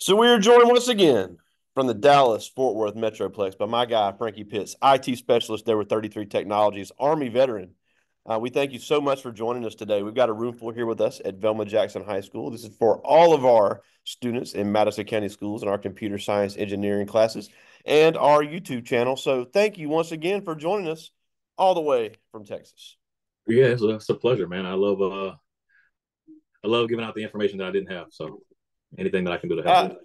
So we are joined once again from the Dallas Fort Worth Metroplex by my guy, Frankie Pitts, IT specialist there with 33 Technologies, Army veteran. We thank you so much for joining us today. We've got a room full here with us at Velma Jackson High School. This is for all of our students in Madison County schools and our computer science engineering classes and our YouTube channel. So thank you once again for joining us all the way from Texas. Yeah, it's a pleasure, man. I love giving out the information that I didn't have. So anything that I can do to help. Uh,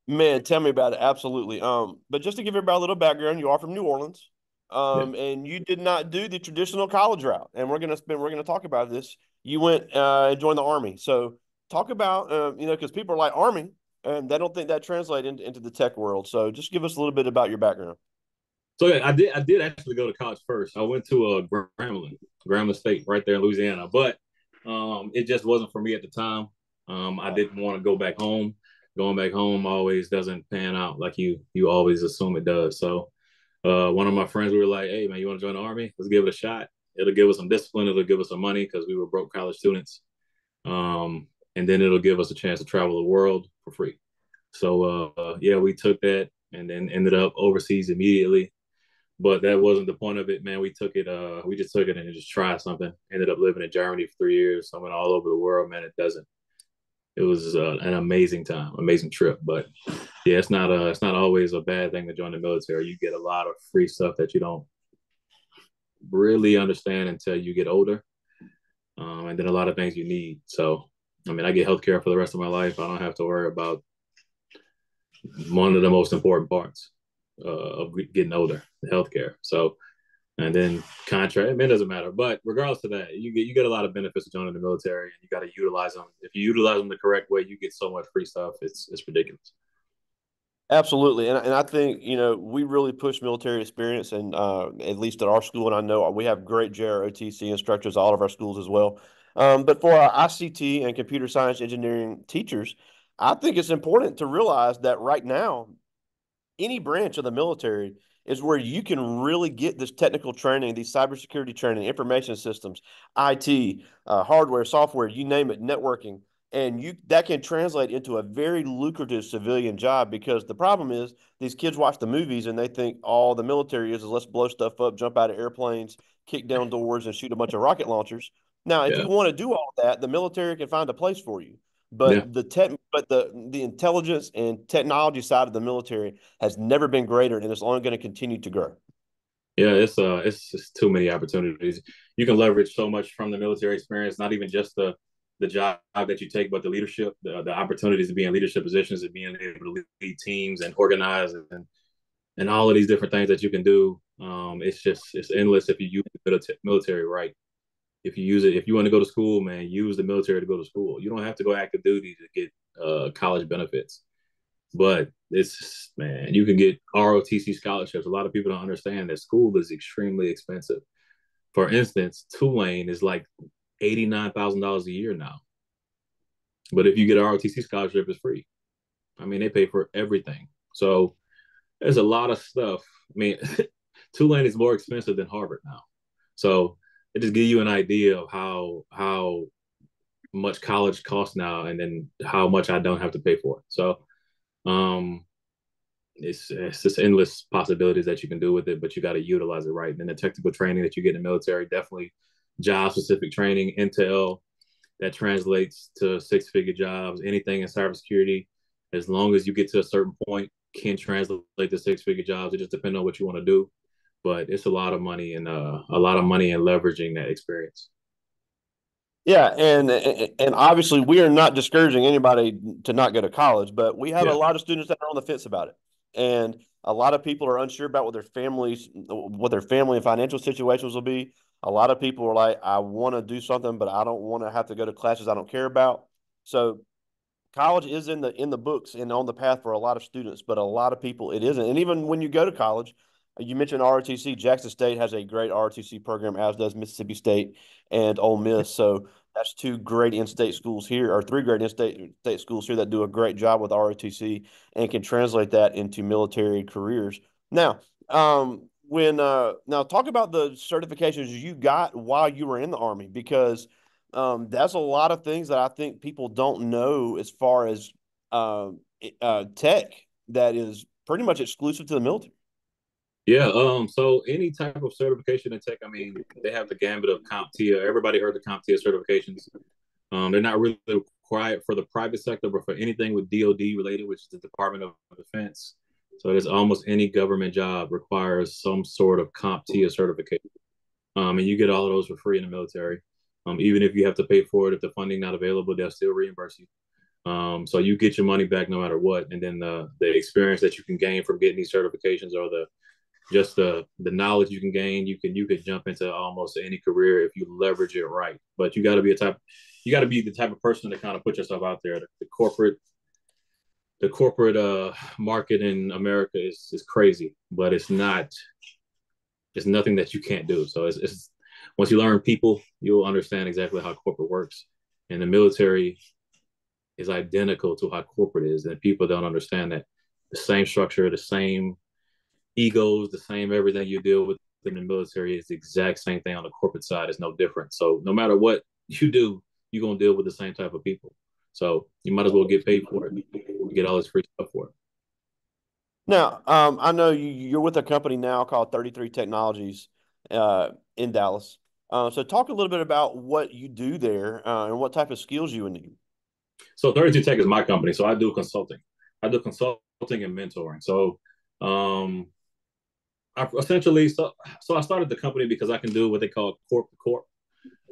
Man, tell me about it. Absolutely. But just to give everybody a little background, you are from New Orleans, Yeah. and you did not do the traditional college route. And we're gonna talk about this. You went and joined the Army. So talk about because people are like Army, and they don't think that translates into the tech world. So just give us a little bit about your background. So yeah, I did actually go to college first. I went to Grambling State right there in Louisiana, but it just wasn't for me at the time. I didn't want to go back home. Going back home always doesn't pan out like you always assume it does. So one of my friends, we were like, "Hey man, you want to join the Army? Let's give it a shot. It'll give us some discipline. It'll give us some money because we were broke college students, and then it'll give us a chance to travel the world for free." So yeah, we took that and then ended up overseas immediately. But that wasn't the point of it, man. We just took it and just tried something. Ended up living in Germany for 3 years. I went all over the world, man. It was an amazing time, amazing trip. But yeah, it's not always a bad thing to join the military. You get a lot of free stuff that you don't really understand until you get older, and then a lot of things you need. So, I mean, I get healthcare for the rest of my life. I don't have to worry about one of the most important parts of getting older, the healthcare. So, and then contract, I mean, it doesn't matter. But regardless of that, you get a lot of benefits of joining the military, and you got to utilize them. If you utilize them the correct way, you get so much free stuff. It's ridiculous. Absolutely. And I think, we really push military experience and at least at our school, and I know we have great JROTC instructors at all of our schools as well. But for our ICT and computer science engineering teachers, I think it's important to realize that right now, any branch of the military is where you can really get this technical training, these cybersecurity training, information systems, IT, hardware, software, you name it, networking, and you that can translate into a very lucrative civilian job because the problem is these kids watch the movies and they think all the military is let's blow stuff up, jump out of airplanes, kick down doors, and shoot a bunch of rocket launchers. Now, if Yeah, you want to do all that, the military can find a place for you. yeah, But the intelligence and technology side of the military has never been greater, and it's only going to continue to grow. yeah. It's just too many opportunities. You can leverage so much from the military experience. Not even just the job that you take, but the leadership, the opportunities to be in leadership positions, and being able to lead teams and organize and all of these different things that you can do. It's endless if you use the military right. If you use it, if you want to go to school, man, use the military to go to school. You don't have to go active duty to get college benefits, but it's man, you can get ROTC scholarships. A lot of people don't understand that school is extremely expensive. For instance, Tulane is like $89,000 a year now, but if you get an ROTC scholarship, it's free. I mean, they pay for everything. So there's a lot of stuff. I mean, Tulane is more expensive than Harvard now. So it just gives you an idea of how much college costs now, and then how much I don't have to pay for it. So um, it's just endless possibilities that you can do with it, but you got to utilize it right. And then the technical training that you get in the military, definitely job specific training, intel that translates to six-figure jobs, anything in cybersecurity, as long as you get to a certain point, can translate to six-figure jobs. It just depends on what you want to do, but it's a lot of money and a lot of money in leveraging that experience. Yeah, and obviously we are not discouraging anybody to not go to college, but we have a Yeah, lot of students that are on the fence about it, and a lot of people are unsure about what their family and financial situations will be. A lot of people are like, I want to do something, but I don't want to have to go to classes I don't care about. So college is in the books and on the path for a lot of students, but a lot of people it isn't. And even when you go to college, you mentioned ROTC. Jackson State has a great ROTC program, as does Mississippi State and Ole Miss. So that's two great in-state schools here, or three great in-state schools here that do a great job with ROTC and can translate that into military careers. Now, when now talk about the certifications you got while you were in the Army, because that's a lot of things that I think people don't know as far as tech that is pretty much exclusive to the military. Yeah. So any type of certification in tech, I mean, they have the gambit of CompTIA. Everybody heard the CompTIA certifications. They're not really required for the private sector, but for anything with DoD related, which is the Department of Defense. So there's almost any government job requires some sort of CompTIA certification. And you get all of those for free in the military. Even if you have to pay for it, if the funding not available, they'll still reimburse you. So you get your money back no matter what. And then the experience that you can gain from getting these certifications, or the knowledge you can gain, you could jump into almost any career if you leverage it right. But you got to be the type of person to kind of put yourself out there. The corporate market in America is crazy, but it's nothing that you can't do. So it's once you learn people, you'll understand exactly how corporate works. And the military is identical to how corporate is, and people don't understand that the same structure, the same egos, the same everything you deal with in the military is the exact same thing on the corporate side. It's no different. So no matter what you do, you're gonna deal with the same type of people. So you might as well get paid for it. You get all this free stuff for it. Now, I know you're with a company now called 33 Technologies in Dallas. So talk a little bit about what you do there and what type of skills you would need. So 32 Tech is my company. So I do consulting. I do consulting and mentoring. So um, I essentially so I started the company because I can do what they call corp to corp,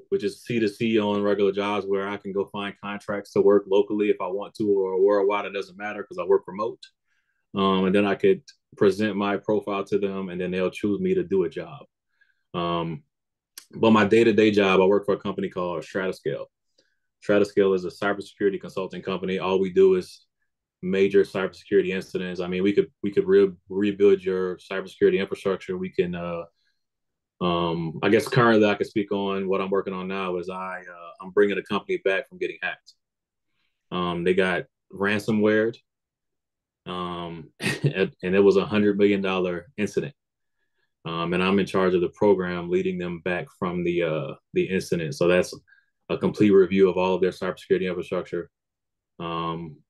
which is C to C on regular jobs where I can go find contracts to work locally if I want to, or worldwide. It doesn't matter because I work remote. And then I could present my profile to them, and then they'll choose me to do a job. Um, but my day to day job, I work for a company called Stratascale. Stratascale is a cybersecurity consulting company. All we do is major cybersecurity incidents. I mean, we could rebuild your cybersecurity infrastructure. We can I guess currently I can speak on what I'm working on now is I'm bringing a company back from getting hacked. They got ransomware, and it was $100 million incident. And I'm in charge of the program, leading them back from the incident. So that's a complete review of all of their cybersecurity infrastructure.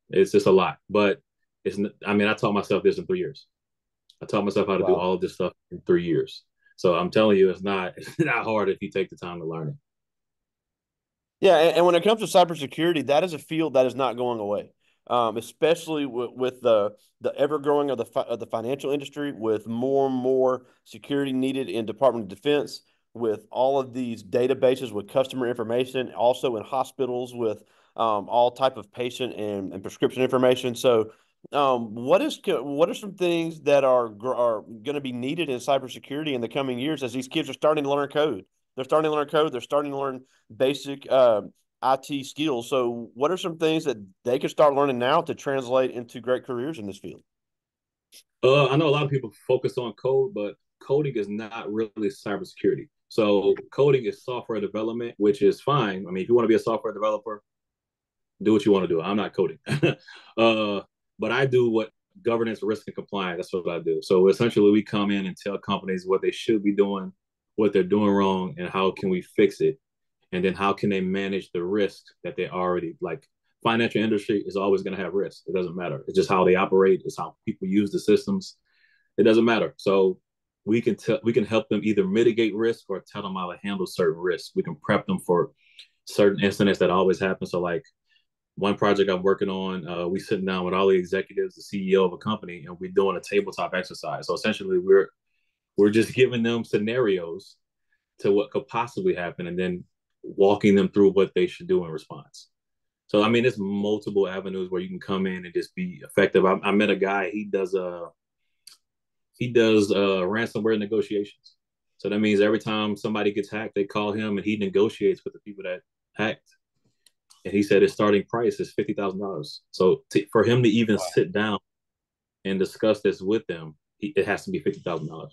It's just a lot, but it's. I mean, I taught myself this in 3 years. I taught myself how to do Wow. all of this stuff in 3 years. So I'm telling you, it's not it's not hard if you take the time to learn it. Yeah, and when it comes to cybersecurity, that is a field that is not going away, especially with the ever growing of the financial industry, with more and more security needed in Department of Defense, with all of these databases with customer information, also in hospitals with all type of patient and prescription information. So, what are some things that are going to be needed in cybersecurity in the coming years as these kids are starting to learn code? They're starting to learn code. They're starting to learn basic IT skills. So, what are some things that they can start learning now to translate into great careers in this field? I know a lot of people focus on code, but coding is not really cybersecurity. So coding is software development, which is fine. I mean, if you want to be a software developer, do what you want to do. I'm not coding, but I do what governance, risk, and compliance. That's what I do. So essentially, we come in and tell companies what they should be doing, what they're doing wrong, and how can we fix it, and then how can they manage the risk that they already like. Financial industry is always going to have risk. It doesn't matter. It's just how they operate. It's how people use the systems. It doesn't matter. So we can help them either mitigate risk or tell them how to handle certain risks. We can prep them for certain incidents that always happen. So like one project I'm working on, we sitting down with all the executives, the CEO of a company, and we're doing a tabletop exercise. So essentially, we're just giving them scenarios to what could possibly happen, and then walking them through what they should do in response. So I mean, there's multiple avenues where you can come in and just be effective. I met a guy. He does ransomware negotiations. So that means every time somebody gets hacked, they call him and he negotiates with the people that hacked. And he said his starting price is $50,000. So for him to even Wow. sit down and discuss this with them, it has to be $50,000.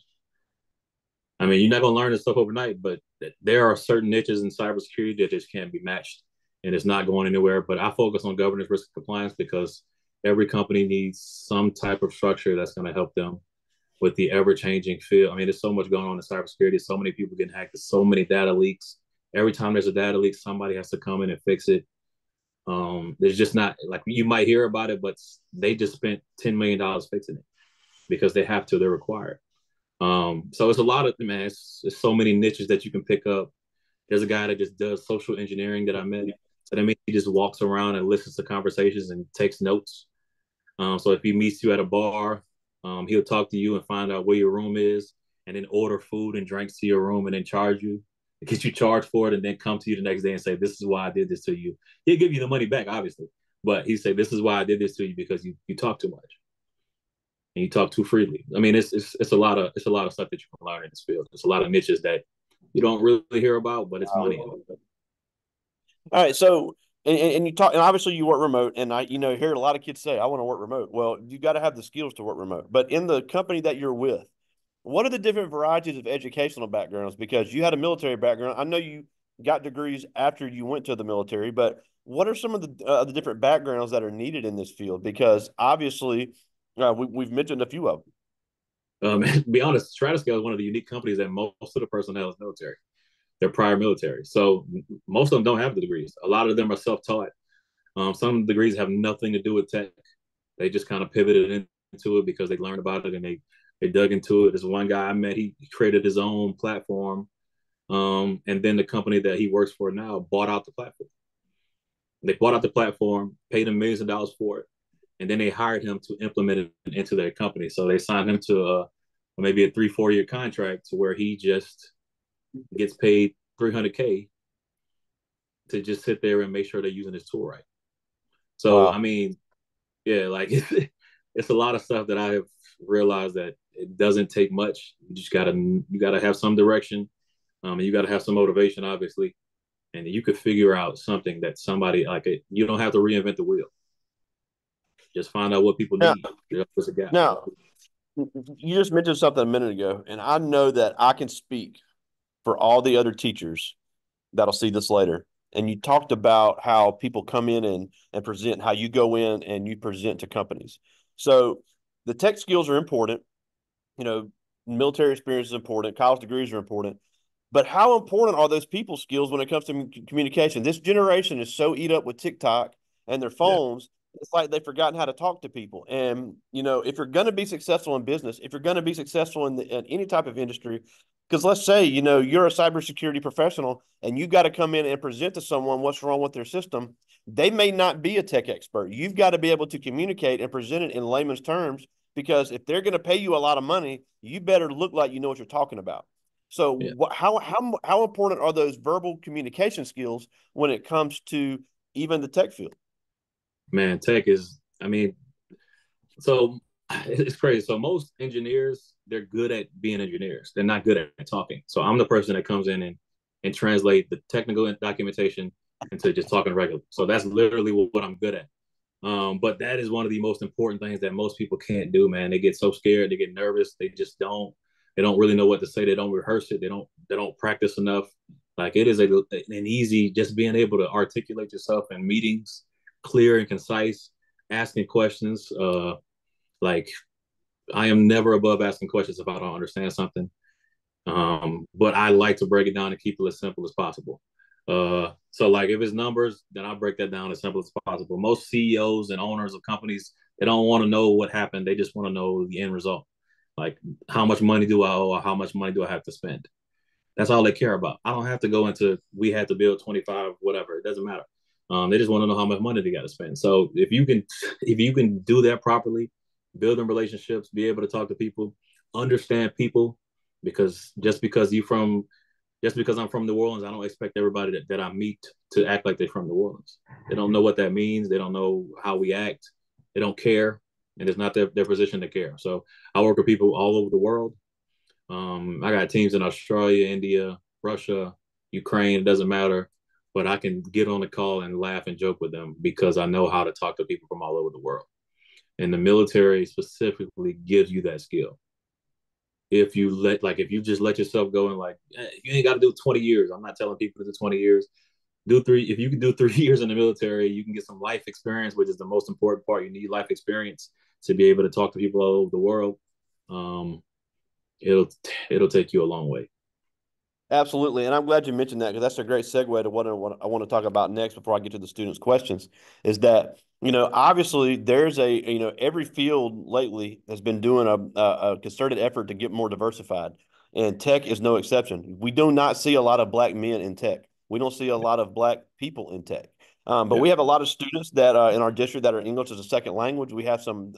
I mean, you're not going to learn this stuff overnight, but there are certain niches in cybersecurity that just can't be matched, and it's not going anywhere. But I focus on governance, risk, and compliance because every company needs some type of structure that's going to help them with the ever-changing field. I mean, there's so much going on in cybersecurity. So many people getting hacked. There's so many data leaks. Every time there's a data leak, somebody has to come in and fix it. There's just not like you might hear about it, but they just spent $10 million fixing it because they have to. They're required. So it's a lot of man. It's so many niches that you can pick up. There's a guy that just does social engineering that I met. So that means he just walks around and listens to conversations and takes notes. So if he meets you at a bar, he'll talk to you and find out where your room is, and then order food and drinks to your room, and then charge you, get you charged for it, and then come to you the next day and say, "This is why I did this to you." He'll give you the money back, obviously, but he say, "This is why I did this to you because you talk too much and you talk too freely." I mean, it's a lot of stuff that you can learn in this field. It's a lot of niches that you don't really hear about, but it's money in it. All right, so and you talk, and obviously you work remote, and hear a lot of kids say, "I want to work remote." Well, you got to have the skills to work remote. But in the company that you're with, what are the different varieties of educational backgrounds? Because you had a military background. I know you got degrees after you went to the military, but what are some of the different backgrounds that are needed in this field? Because obviously, we've mentioned a few of them. To be honest, Stratoscale is one of the unique companies that most of the personnel is military. They're prior military, so most of them don't have the degrees. A lot of them are self-taught. Some degrees have nothing to do with tech. They just kind of pivoted into it because they learned about it and they dug into it. There's one guy I met. He created his own platform, and then the company that he works for now bought out the platform. They bought out the platform, paid him millions of dollars for it, and then they hired him to implement it into their company. So they signed him to maybe a 3-4 year contract to where he just gets paid 300K to just sit there and make sure they're using his tool right. So I Wow. mean, yeah, like it's a lot of stuff that I have realized that it doesn't take much. You gotta have some direction, and you gotta have some motivation, obviously, and you could figure out something that somebody like it. You don't have to reinvent the wheel. Just find out what people Now, need. There's a gap. now, you just mentioned something a minute ago, and I know that I can speak for all the other teachers that'll see this later. And you talked about how people come in and present, how you go in and you present to companies. So the tech skills are important. You know, military experience is important. College degrees are important. But how important are those people skills when it comes to communication? This generation is so eat up with TikTok and their Yeah, phones. It's like they've forgotten how to talk to people. And if you're going to be successful in business, if you're going to be successful in any type of industry, because let's say you're a cybersecurity professional and you got to come in and present to someone what's wrong with their system. They may not be a tech expert. You've got to be able to communicate and present it in layman's terms because if they're going to pay you a lot of money, you better look like you know what you're talking about. yeah, So how important are those verbal communication skills when it comes to even the tech field? man. Tech is. I mean, so it's crazy. So most engineers, they're good at being engineers. They're not good at talking. So I'm the person that comes in and translate the technical documentation into just talking regular. So that's literally what I'm good at. But that is one of the most important things that most people can't do, man. They get so scared, they get nervous, they just don't. They don't really know what to say. They don't rehearse it. They don't practice enough. Like it is an easy just being able to articulate yourself in meetings, clear and concise, asking questions. Like I am never above asking questions if I don't understand something. But I like to break it down and keep it as simple as possible. So like if it's numbers, then I break that down as simple as possible. Most CEOs and owners of companies, they don't want to know what happened. They just want to know the end result. Like how much money do I owe or how much money do I have to spend? That's all they care about. I don't have to go into we had to build 25, whatever. It doesn't matter. They just want to know how much money they got to spend. So if you can do that properly, building relationships, be able to talk to people, understand people, because just because I'm from New Orleans, I don't expect everybody that I meet to act like they're from New Orleans. They don't know what that means. They don't know how we act. They don't care, and it's not their position to care. So I work with people all over the world. I got teams in Australia, India, Russia, Ukraine. It doesn't matter, but I can get on the call and laugh and joke with them because I know how to talk to people from all over the world. And the military specifically gives you that skill. If you just let yourself go and like, you ain't got to do 20 years. I'm not telling people to do 20 years. Do three. If you can do 3 years in the military, you can get some life experience, which is the most important part. You need life experience to be able to talk to people all over the world. Um, it'll it'll take you a long way. Absolutely, and I'm glad you mentioned that because that's a great segue to what I want to talk about next before I get to the students' questions. Is that obviously there's every field lately has been doing a concerted effort to get more diversified, and tech is no exception. We do not see a lot of black men in tech. We don't see a lot of black people in tech. But Yeah. we have a lot of students that in our district that are English as a second language. We have some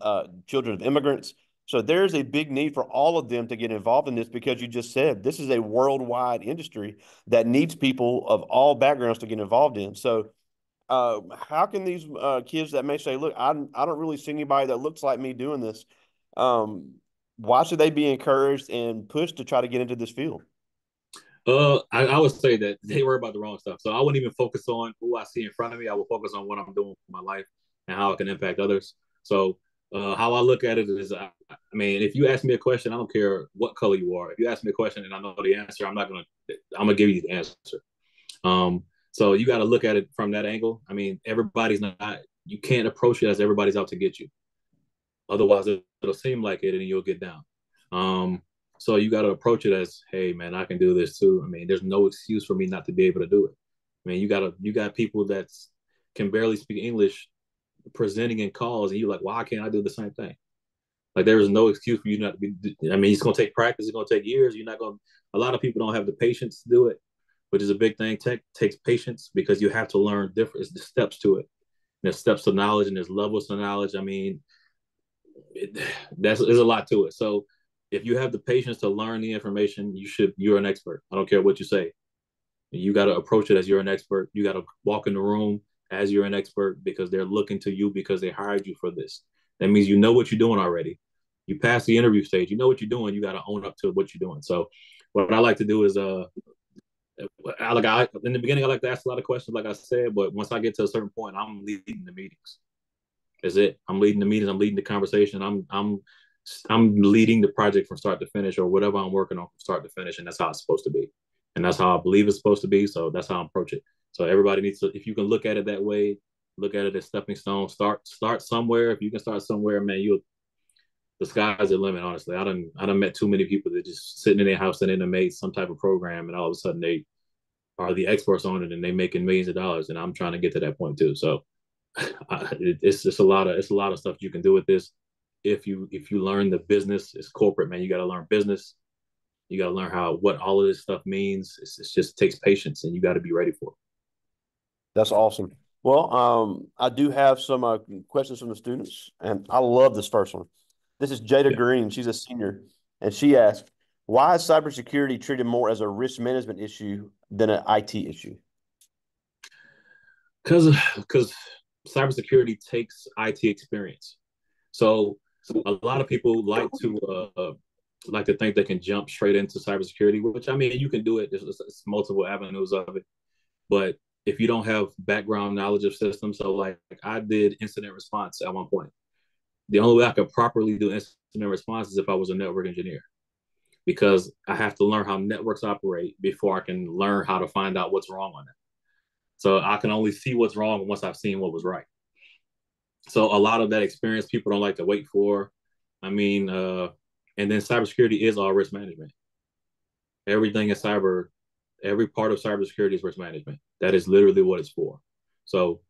children of immigrants. So there's a big need for all of them to get involved in this because you just said this is a worldwide industry that needs people of all backgrounds to get involved in. So how can these kids that may say, "Look, I don't really see anybody that looks like me doing this," um, why should they be encouraged and pushed to try to get into this field? I would say that they worry about the wrong stuff. So I wouldn't even focus on who I see in front of me. I will focus on what I'm doing for my life and how it can impact others. So how I look at it is, I mean, if you ask me a question, I don't care what color you are. If you ask me a question and I know the answer, I'm gonna give you the answer. Um, so you got to look at it from that angle. I mean, everybody's not. You can't approach it as everybody's out to get you. Otherwise, it'll seem like it, and you'll get down. Um, so you got to approach it as, hey, man, I can do this too. I mean, there's no excuse for me not to be able to do it. I mean, you got people that can barely speak English presenting in calls, and you're like, why can't I do the same thing? Like there is no excuse for you not to be. I mean, it's gonna take practice. It's gonna take years. You're not gonna. A lot of people don't have the patience to do it, which is a big thing. Tech takes patience because you have to learn different steps to it. There's steps to knowledge and there's levels to knowledge. I mean, it, there's a lot to it. So if you have the patience to learn the information, you're an expert. I don't care what you say. You got to approach it as you're an expert. You got to walk in the room as you're an expert because they're looking to you because they hired you for this. That means you know what you're doing already. You pass the interview stage. You know what you're doing. You got to own up to what you're doing. So what I like to do is in the beginning I like to ask a lot of questions, like I said, but once I get to a certain point, I'm leading the meetings. Is it? I'm leading the meetings. I'm leading the conversation. I'm leading the project from start to finish, or whatever I'm working on from start to finish, and that's how it's supposed to be, and that's how I believe it's supposed to be. So that's how I approach it. So everybody needs to, if you can look at it that way, look at it as stepping stone. Start somewhere. If you can start somewhere, man, you the sky's the limit. Honestly, I done met too many people that just sitting in their house and they made some type of program, and all of a sudden they are the experts on it and they making millions of dollars, and I'm trying to get to that point too. So it's just a lot of stuff you can do with this. If you learn the business, it's corporate, man. You got to learn business. You got to learn how what all of this stuff means. It just takes patience, and you got to be ready for it. That's awesome. Well, I do have some questions from the students, and I love this first one. This is Jada Yeah, Green. She's a senior, and she asked, "Why is cybersecurity treated more as a risk management issue than an IT issue?" because cybersecurity takes IT experience. So a lot of people like to think they can jump straight into cybersecurity, which I mean you can do it. There's multiple avenues of it, but if you don't have background knowledge of systems, so like I did incident response at one point. The only way I could properly do incident response is if I was a network engineer because I have to learn how networks operate before I can learn how to find out what's wrong on it. So I can only see what's wrong once I've seen what was right. So a lot of that experience people don't like to wait for. I mean, and then cybersecurity is all risk management. Everything in cyber, every part of cybersecurity is risk management. That is literally what it's for. So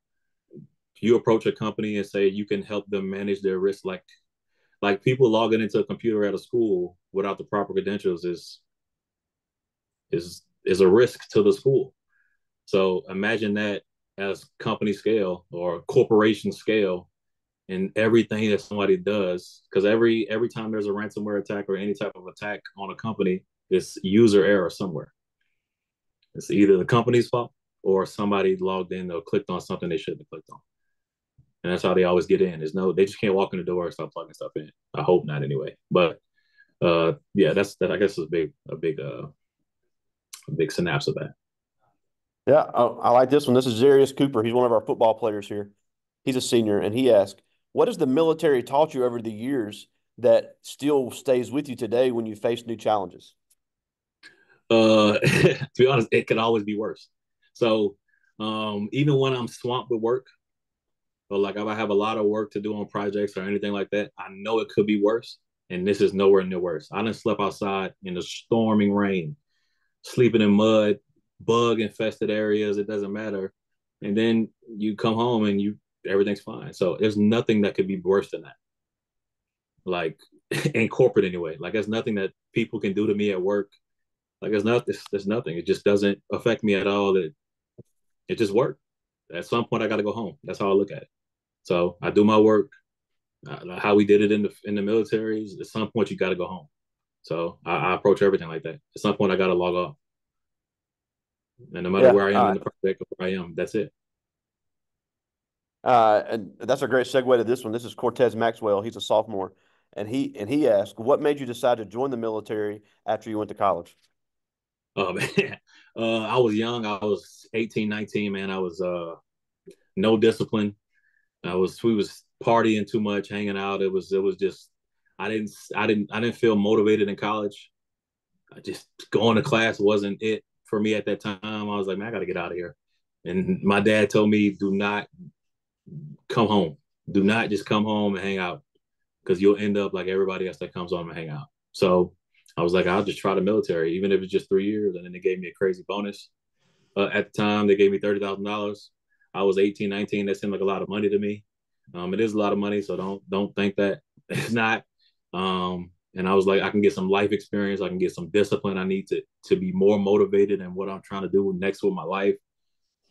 you approach a company and say you can help them manage their risk, like people logging into a computer at a school without the proper credentials is a risk to the school. So imagine that as company scale or corporation scale in everything that somebody does, because every time there's a ransomware attack or any type of attack on a company, it's user error somewhere. It's either the company's fault or somebody logged in or clicked on something they shouldn't have clicked on, and that's how they always get in. They just can't walk in the door and start plugging stuff in. I hope not anyway, but yeah, that's that. I guess is a big synapse of that. Yeah, I like this one. This is Zarius Cooper. He's one of our football players here. He's a senior, and he asked, "What has the military taught you over the years that still stays with you today when you face new challenges?" To be honest, it could always be worse. So even when I'm swamped with work, or like if I have a lot of work to do on projects or anything like that, I know it could be worse. And this is nowhere near worse. I done slept outside in the storming rain, sleeping in mud, bug infested areas. It doesn't matter. And then you come home and everything's fine. So there's nothing that could be worse than that. Like in corporate anyway. Like there's nothing that people can do to me at work. Like there's nothing. It just doesn't affect me at all. It just worked. At some point I gotta go home. That's how I look at it. So I do my work. How we did it in the military. At some point you gotta go home. So I approach everything like that. At some point I gotta log off. And no matter Yeah. where I am in the project or where I am, that's it. And that's a great segue to this one. This is Cortez Maxwell. He's a sophomore, and he asked, "What made you decide to join the military after you went to college?" Oh man. I was young. I was 18, 19, man. I was no discipline. We was partying too much, hanging out. It was just I didn't feel motivated in college. I just going to class wasn't it for me at that time. I was like, man, I got to get out of here. And my dad told me, do not come home. Do not just come home and hang out because you'll end up like everybody else that comes home and hang out. So I was like, I'll just try the military, even if it's just 3 years. And then they gave me a crazy bonus. At the time, they gave me $30,000. I was 18, 19. That seemed like a lot of money to me. It is a lot of money, so don't think that it's not. And I was like, I can get some life experience. I can get some discipline. I need to be more motivated in what I'm trying to do next with my life.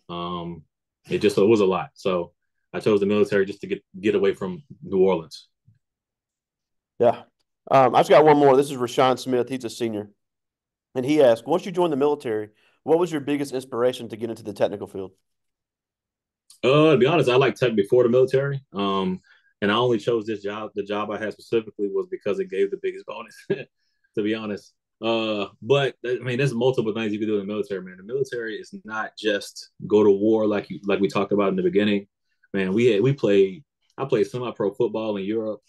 Um, it was a lot. So I chose the military just to get away from New Orleans. Yeah. I just got one more. This is Rashawn Smith. He's a senior, and he asked, "Once you joined the military, what was your biggest inspiration to get into the technical field?" To be honest, I like tech before the military. And I only chose this job. The job I had specifically was because it gave the biggest bonus. To be honest, but I mean, there's multiple things you can do in the military, man. The military is not just go to war like we talked about in the beginning. Man, we played. I played semi-pro football in Europe.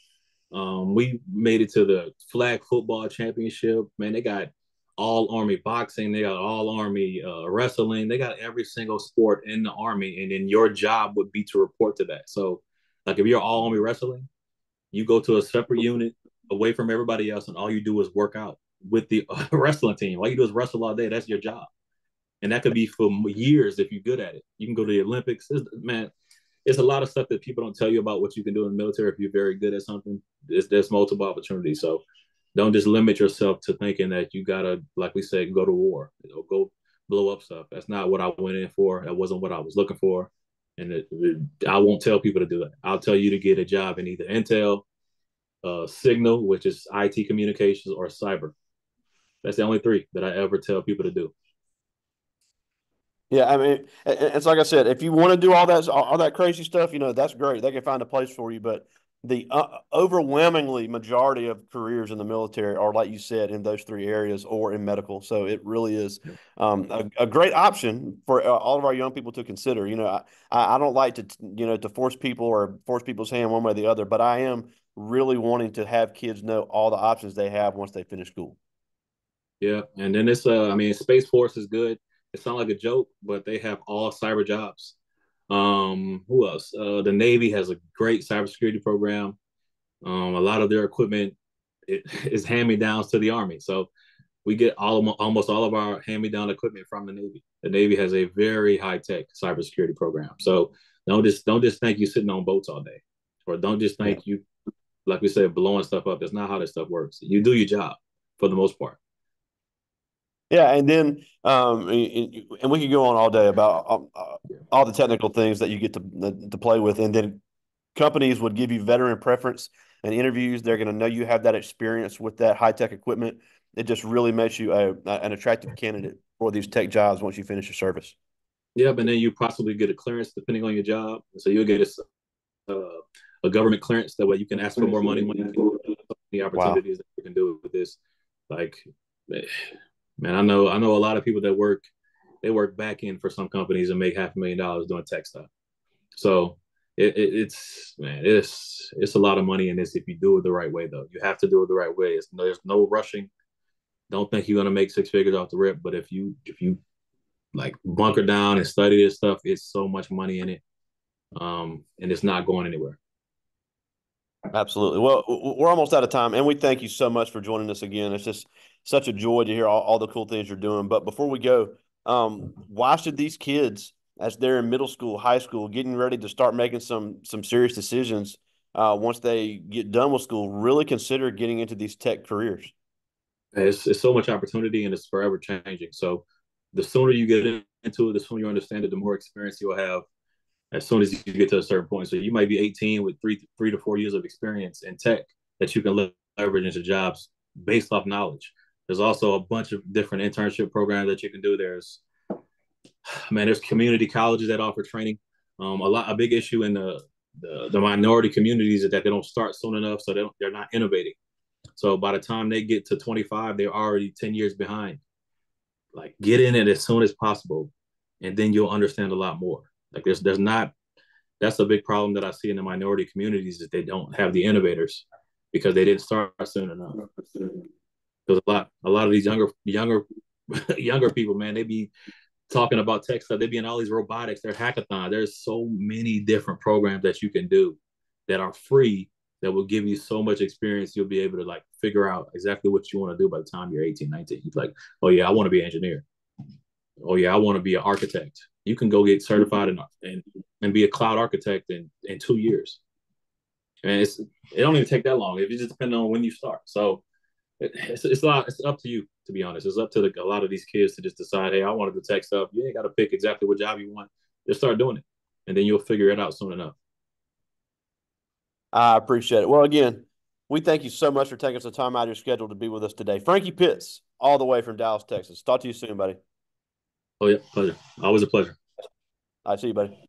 We made it to the flag football championship. Man, they got all army boxing, they got all army wrestling, they got every single sport in the army, and then your job would be to report to that. So, like if you're all army wrestling, you go to a separate unit away from everybody else, and all you do is work out with the wrestling team. All you do is wrestle all day. That's your job, and that could be for years if you're good at it. You can go to the Olympics. Man, it's a lot of stuff that people don't tell you about what you can do in the military if you're very good at something. There's multiple opportunities. So don't just limit yourself to thinking that you gotta, like we said, go to war, go blow up stuff. That's not what I went in for. That wasn't what I was looking for. And I won't tell people to do that. I'll tell you to get a job in either Intel, Signal, which is IT communications, or cyber. That's the only three that I ever tell people to do. Yeah, I mean, it's like I said, if you want to do all that crazy stuff, that's great. They can find a place for you. But the overwhelmingly majority of careers in the military are, like you said, in those three areas or in medical. So it really is a great option for all of our young people to consider. I don't like to to force people or force people's hand one way or the other, but I am really wanting to have kids know all the options they have once they finish school. Yeah, and then I mean, Space Force is good. It sounds like a joke, but they have all cyber jobs. Who else? The Navy has a great cybersecurity program. A lot of their equipment is hand me downs to the Army, so we get almost all of our hand me down equipment from the Navy. The Navy has a very high tech cybersecurity program. So don't just think you're sitting on boats all day, or don't just Yeah. think you, like we said, blowing stuff up. That's not how this stuff works. You do your job for the most part. Yeah, and then and we could go on all day about all the technical things that you get to play with, and then companies would give you veteran preference and interviews. They're going to know you have that experience with that high tech equipment. It just really makes you an attractive candidate for these tech jobs once you finish your service. Yeah, but then you possibly get a clearance depending on your job. So you'll get a government clearance. That way you can ask for more money when you can the Wow. opportunities that you can do with this. Like, man, I know a lot of people that work back end for some companies and make $500,000 doing tech stuff. So it's man, it's a lot of money in this if you do it the right way though. You have to do it the right way. There's no rushing. Don't think you're gonna make six figures off the rip, but if you like bunker down and study this stuff, it's so much money in it. And it's not going anywhere. Absolutely. Well, we're almost out of time, and we thank you so much for joining us again. It's just such a joy to hear all the cool things you're doing. But before we go, why should these kids, as they're in middle school, high school, getting ready to start making some serious decisions, once they get done with school, really consider getting into these tech careers? It's so much opportunity and it's forever changing. So the sooner you get into it, the sooner you understand it, the more experience you'll have as soon as you get to a certain point. So you might be 18 with three to 4 years of experience in tech that you can leverage into jobs based off knowledge. There's also a bunch of different internship programs that you can do. There's community colleges that offer training. A big issue in the minority communities is that they don't start soon enough, so they're not innovating. So by the time they get to 25, they're already 10 years behind. Like get in it as soon as possible, and then you'll understand a lot more. Like there's not that's a big problem that I see in the minority communities is they don't have the innovators because they didn't start soon enough. Because a lot of these younger people, man, they be talking about tech stuff. They be in all these robotics. They're hackathon. There's so many different programs that you can do that are free that will give you so much experience. You'll be able to like figure out exactly what you want to do by the time you're 18, 19. You're like, oh yeah, I want to be an engineer. Oh yeah, I want to be an architect. You can go get certified and be a cloud architect in 2 years. And it don't even take that long. It just depends on when you start. So it's a lot. It's up to you, to be honest. It's up to a lot of these kids to just decide, hey, I want to do tech stuff. You ain't got to pick exactly what job you want. Just start doing it, and then you'll figure it out soon enough. I appreciate it. Well, again, we thank you so much for taking some time out of your schedule to be with us today. Frankie Pitts, all the way from Dallas, Texas. Talk to you soon, buddy. Oh yeah, pleasure. Always a pleasure. I see you, buddy.